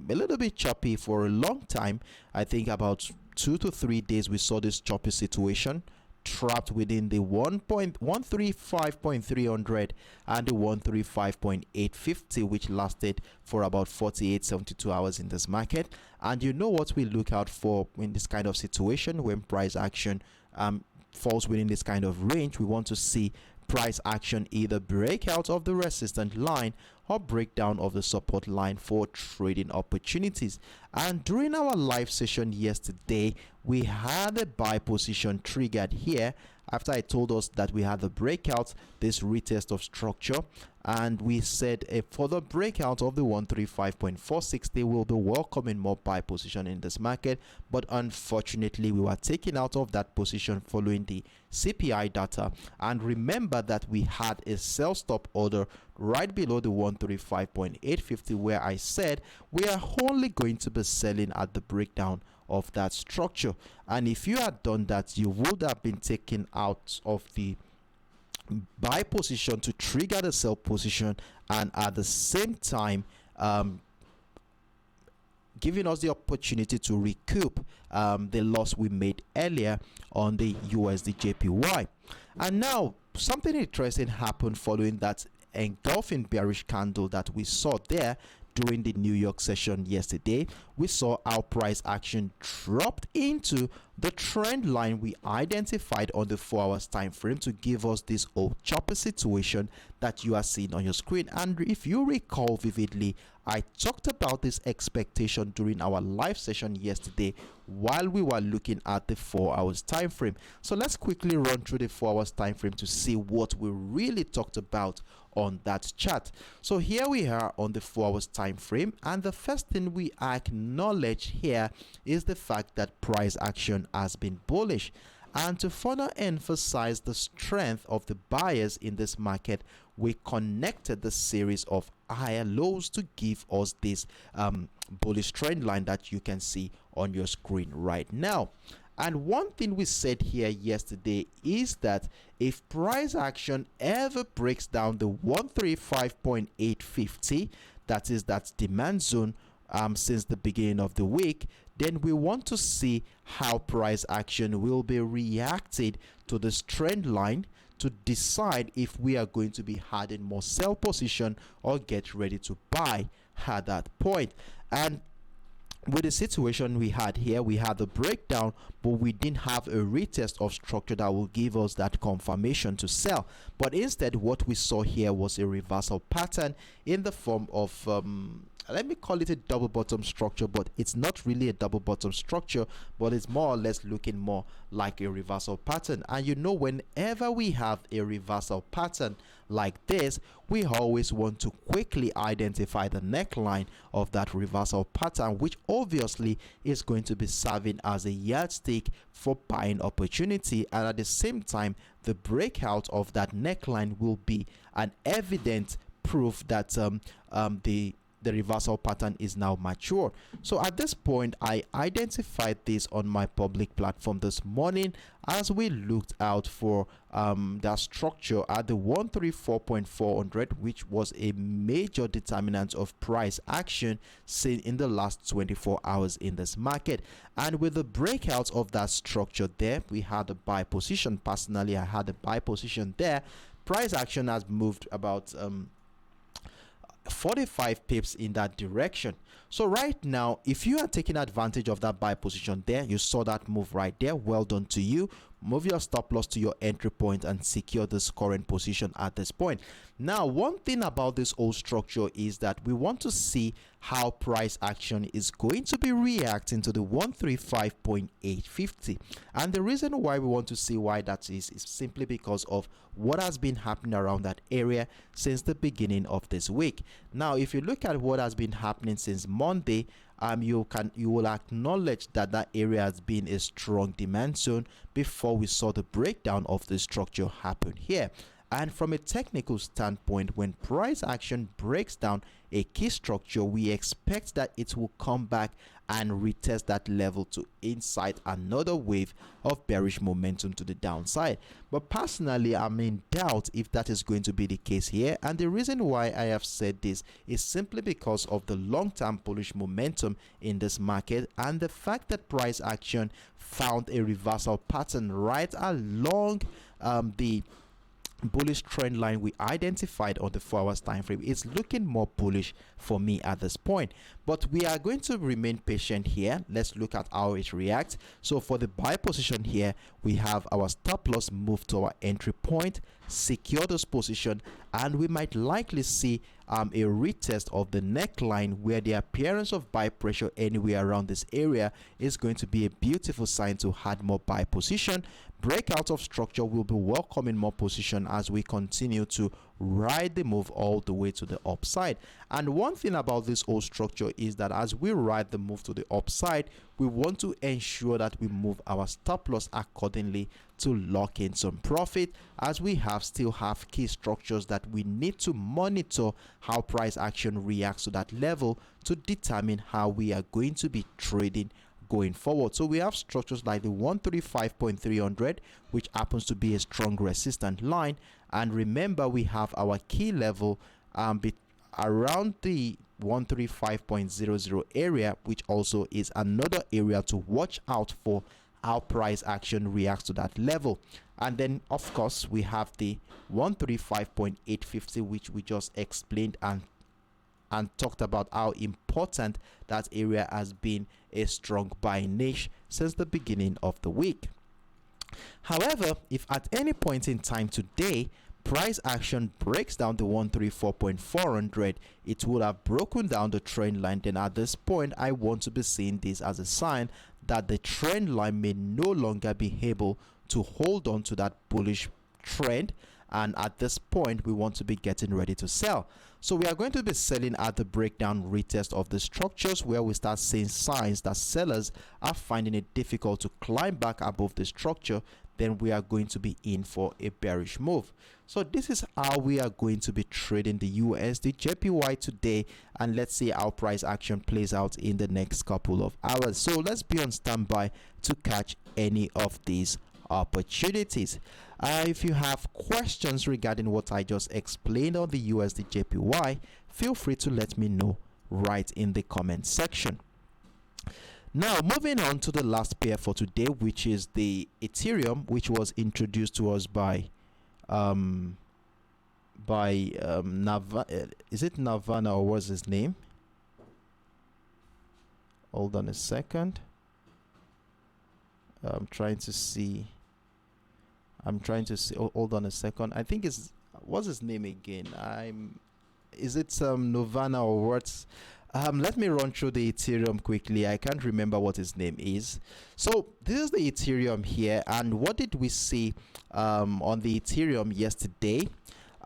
little bit choppy for a long time. I think about 2 to 3 days we saw this choppy situation, trapped within the 135.300 and the 135.850, which lasted for about 48-72 hours in this market. And you know what we look out for in this kind of situation when price action falls within this kind of range. We want to see price action either break out of the resistance line or breakdown of the support line for trading opportunities. And during our live session yesterday, we had a buy position triggered here after I told us that we had the breakout, this retest of structure, and we said a further breakout of the 135.460 will be welcoming more buy position in this market. But unfortunately, we were taken out of that position following the CPI data. And remember that we had a sell stop order right below the 135.850, where I said we are only going to be selling at the breakdown of that structure. And if you had done that, you would have been taken out of the buy position to trigger the sell position, and at the same time giving us the opportunity to recoup the loss we made earlier on the USDJPY. And now something interesting happened following that engulfing bearish candle that we saw there during the New York session yesterday. We saw our price action dropped into the trend line we identified on the 4 hours time frame to give us this old chopper situation that you are seeing on your screen. And if you recall vividly, I talked about this expectation during our live session yesterday while we were looking at the 4 hours time frame. So let's quickly run through the 4 hours time frame to see what we really talked about on that chart. So here we are on the 4 hours time frame, and the first thing we acknowledge here is the fact that price action has been bullish. And to further emphasize the strength of the buyers in this market, we connected the series of higher lows to give us this bullish trend line that you can see on your screen right now. And one thing we said here yesterday is that if price action ever breaks down the 135.850, that's demand zone since the beginning of the week, then we want to see how price action will be reacted to this trend line to decide if we are going to be adding more sell position or get ready to buy at that point. And with the situation we had here, we had the breakdown, but we didn't have a retest of structure that will give us that confirmation to sell. But instead, what we saw here was a reversal pattern in the form of let me call it a double bottom structure, but it's not really a double bottom structure, but it's more or less looking more like a reversal pattern. And you know, whenever we have a reversal pattern like this, we always want to quickly identify the neckline of that reversal pattern, which obviously is going to be serving as a yardstick for buying opportunity. And at the same time, the breakout of that neckline will be an evident proof that the reversal pattern is now mature. So at this point, I identified this on my public platform this morning as we looked out for that structure at the 134.400, which was a major determinant of price action seen in the last 24 hours in this market. And with the breakout of that structure there, we had a buy position. Personally, I had a buy position there. Price action has moved about 45 pips in that direction. So right now, if you are taking advantage of that buy position there, you saw that move right there, well done to you. Move your stop loss to your entry point and secure this current position at this point. Now, one thing about this whole structure is that we want to see how price action is going to be reacting to the 135.850. And the reason why we want to see why that is simply because of what has been happening around that area since the beginning of this week. Now, if you look at what has been happening since Monday, you will acknowledge that that area has been a strong demand zone before we saw the breakdown of the structure happen here. And from a technical standpoint, when price action breaks down a key structure, we expect that it will come back and retest that level to incite another wave of bearish momentum to the downside. But personally, I'm in doubt if that is going to be the case here. And the reason why I have said this is simply because of the long-term bullish momentum in this market and the fact that price action found a reversal pattern right along the bullish trend line we identified on the 4 hours time frame. It's looking more bullish for me at this point, but we are going to remain patient here. Let's look at how it reacts. So for the buy position here, we have our stop loss move to our entry point, secure this position, and we might likely see a retest of the neckline, where the appearance of buy pressure anywhere around this area is going to be a beautiful sign to add more buy position. Breakout of structure will be welcoming more position as we continue to ride the move all the way to the upside. And one thing about this whole structure is that as we ride the move to the upside, we want to ensure that we move our stop loss accordingly to lock in some profit, as we still have key structures that we need to monitor how price action reacts to that level to determine how we are going to be trading going forward. So we have structures like the 135.300, which happens to be a strong resistant line, and remember we have our key level around the 135.00 area, which also is another area to watch out for how price action reacts to that level. And then of course we have the 135.850, which we just explained and talked about how important that area has been a strong buying niche since the beginning of the week. However, if at any point in time today price action breaks down the 134.400, it would have broken down the trend line. Then at this point, I want to be seeing this as a sign that the trend line may no longer be able to hold on to that bullish trend, and at this point we want to be getting ready to sell. So we are going to be selling at the breakdown retest of the structures, where we start seeing signs that sellers are finding it difficult to climb back above the structure then we are going to be in for a bearish move. So this is how we are going to be trading the USDJPY today, and let's see how price action plays out in the next couple of hours. So let's be on standby to catch any of these opportunities. If you have questions regarding what I just explained on the USDJPY, feel free to let me know right in the comment section. Now, moving on to the last pair for today, which is the Ethereum, which was introduced to us by is it Navana, or what's his name? Hold on a second. I'm trying to see. Hold on a second. I think it's, what's his name again? Is it Novana or what? Let me run through the Ethereum quickly. I can't remember what his name is. So this is the Ethereum here, and what did we see on the Ethereum yesterday?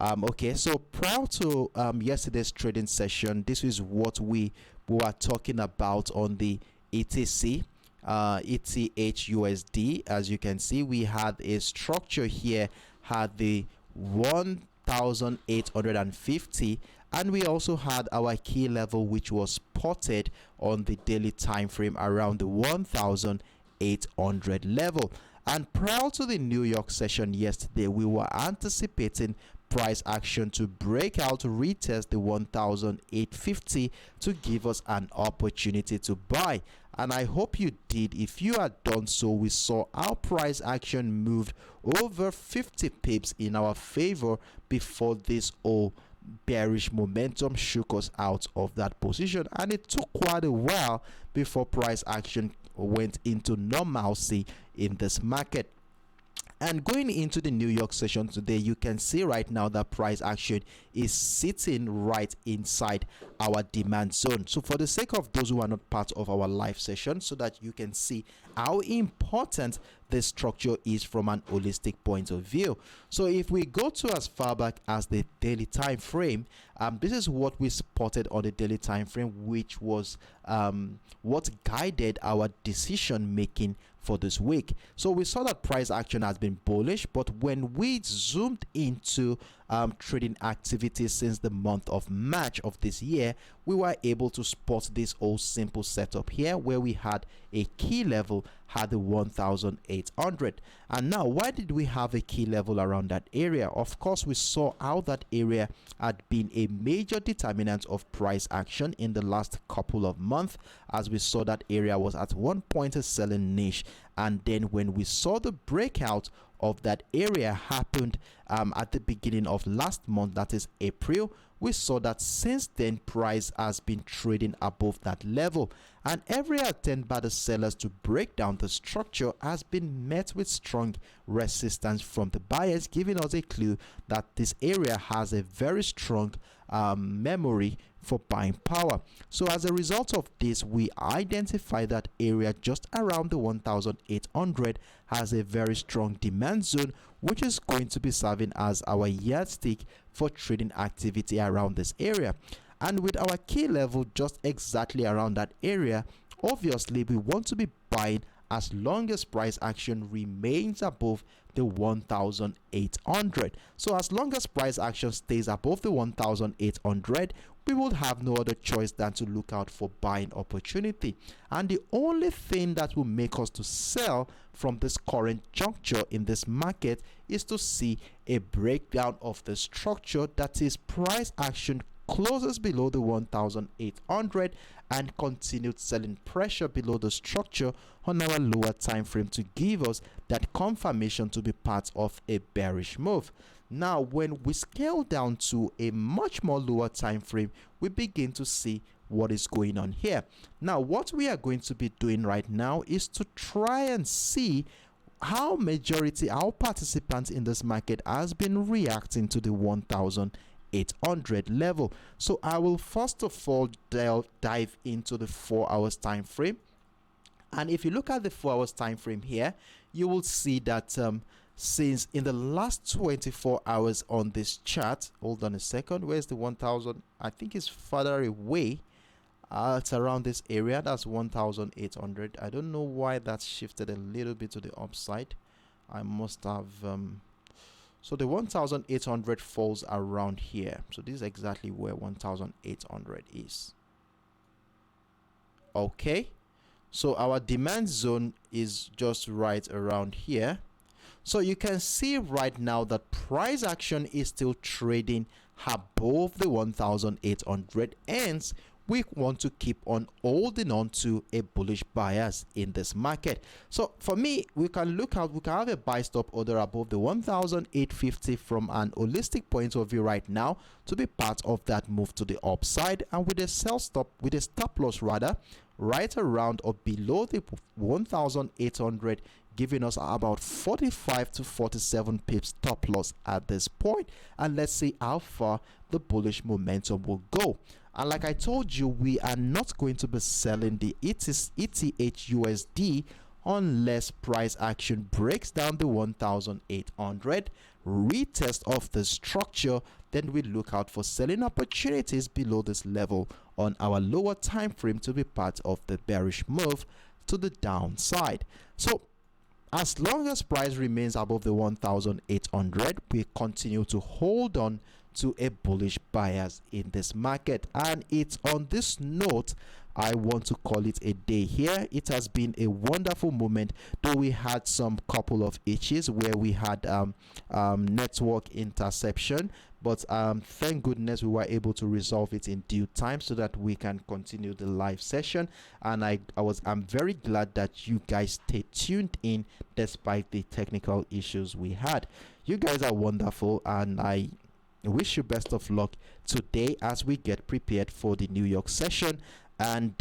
Okay, so prior to yesterday's trading session, this is what we were talking about on the ETC. ETHUSD. As you can see, we had a structure here, had the 1850, and we also had our key level, which was spotted on the daily time frame around the 1800 level. And prior to the New York session yesterday, we were anticipating price action to break out, to retest the 1850 to give us an opportunity to buy, and I hope you did. If you had done so, we saw our price action moved over 50 pips in our favor before this bearish momentum shook us out of that position, and it took quite a while before price action went into normalcy in this market. And going into the New York session today, you can see right now that price action is sitting right inside our demand zone. So for the sake of those who are not part of our live session, so that you can see how important this structure is from an holistic point of view. So if we go to as far back as the daily time frame, this is what we spotted on the daily time frame, which was what guided our decision making for this week. So we saw that price action has been bullish, but when we zoomed into trading activity since the month of March of this year, we were able to spot this old simple setup here, where we had a key level, had the 1800. And now, why did we have a key level around that area? Of course, we saw how that area had been a major determinant of price action in the last couple of months, as we saw that area was at one point a selling niche, and then when we saw the breakout of that area happened at the beginning of last month, that is April, we saw that since then price has been trading above that level, and every attempt by the sellers to break down the structure has been met with strong resistance from the buyers, giving us a clue that this area has a very strong memory for buying power. So as a result of this, we identify that area just around the 1800 has a very strong demand zone, which is going to be serving as our yardstick for trading activity around this area. And with our key level just exactly around that area, obviously we want to be buying as long as price action remains above the 1800. So as long as price action stays above the 1800, we will have no other choice than to look out for buying opportunity. And the only thing that will make us to sell from this current juncture in this market is to see a breakdown of the structure, that is price action closes below the 1800 and continued selling pressure below the structure on our lower time frame to give us that confirmation to be part of a bearish move. Now, when we scale down to a much more lower time frame, we begin to see what is going on here. Now, what we are going to be doing right now is to try and see how participants in this market has been reacting to the 1800 level. So I will first of all dive into the 4 hours time frame, and if you look at the 4 hours time frame here, you will see that since in the last 24 hours on this chart, hold on a second, where's the 1000? I think it's further away. It's around this area. That's 1800. I don't know why that's shifted a little bit to the upside. I must have so the 1800 falls around here. So this is exactly where 1800 is. Okay, so our demand zone is just right around here. So you can see right now that price action is still trading above the 1800, hence we want to keep on holding on to a bullish bias in this market. So for me, we can have a buy stop order above the 1850 from an holistic point of view right now to be part of that move to the upside, and with a stop loss rather right around or below the 1800, giving us about 45 to 47 pips stop loss at this point. And let's see how far the bullish momentum will go. And like I told you, we are not going to be selling the ETHUSD unless price action breaks down the 1800, retest of the structure. Then we look out for selling opportunities below this level on our lower time frame to be part of the bearish move to the downside. So as long as price remains above the 1800, we continue to hold on to a bullish bias in this market. And it's on this note I want to call it a day here. It has been a wonderful moment, though we had some couple of issues where we had network interception, but thank goodness we were able to resolve it in due time so that we can continue the live session. And I'm very glad that you guys stayed tuned in despite the technical issues we had. You guys are wonderful, and I wish you best of luck today as we get prepared for the New York session. And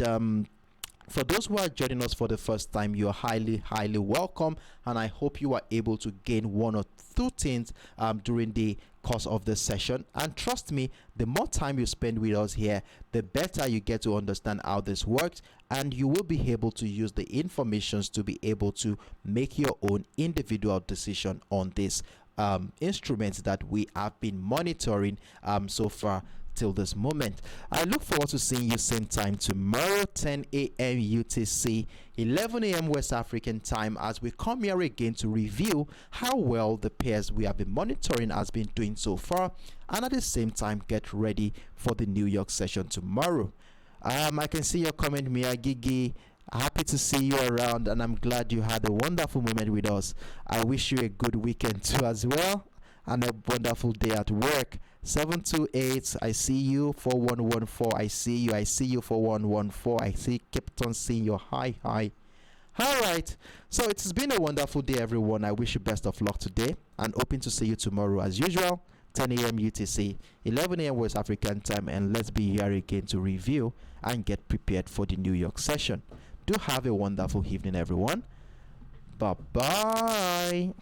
for those who are joining us for the first time, you're highly welcome, and I hope you are able to gain one or two things during the course of the session. And trust me, the more time you spend with us here, the better you get to understand how this works, and you will be able to use the informations to be able to make your own individual decision on this instruments that we have been monitoring so far till this moment. I look forward to seeing you same time tomorrow, 10 a.m. UTC, 11 a.m. West African time, as we come here again to review how well the pairs we have been monitoring has been doing so far, and at the same time get ready for the New York session tomorrow. I can see your comment, Mia Gigi. Happy to see you around, and I'm glad you had a wonderful moment with us. I wish you a good weekend too as well, and a wonderful day at work. 728, I see you. 4114, I see you. 4114, kept on seeing your hi. All right, so it has been a wonderful day, everyone. I wish you best of luck today, and hoping to see you tomorrow as usual, 10 a.m. UTC, 11 a.m. West African time, and let's be here again to review and get prepared for the New York session. Do have a wonderful evening, everyone. Bye bye.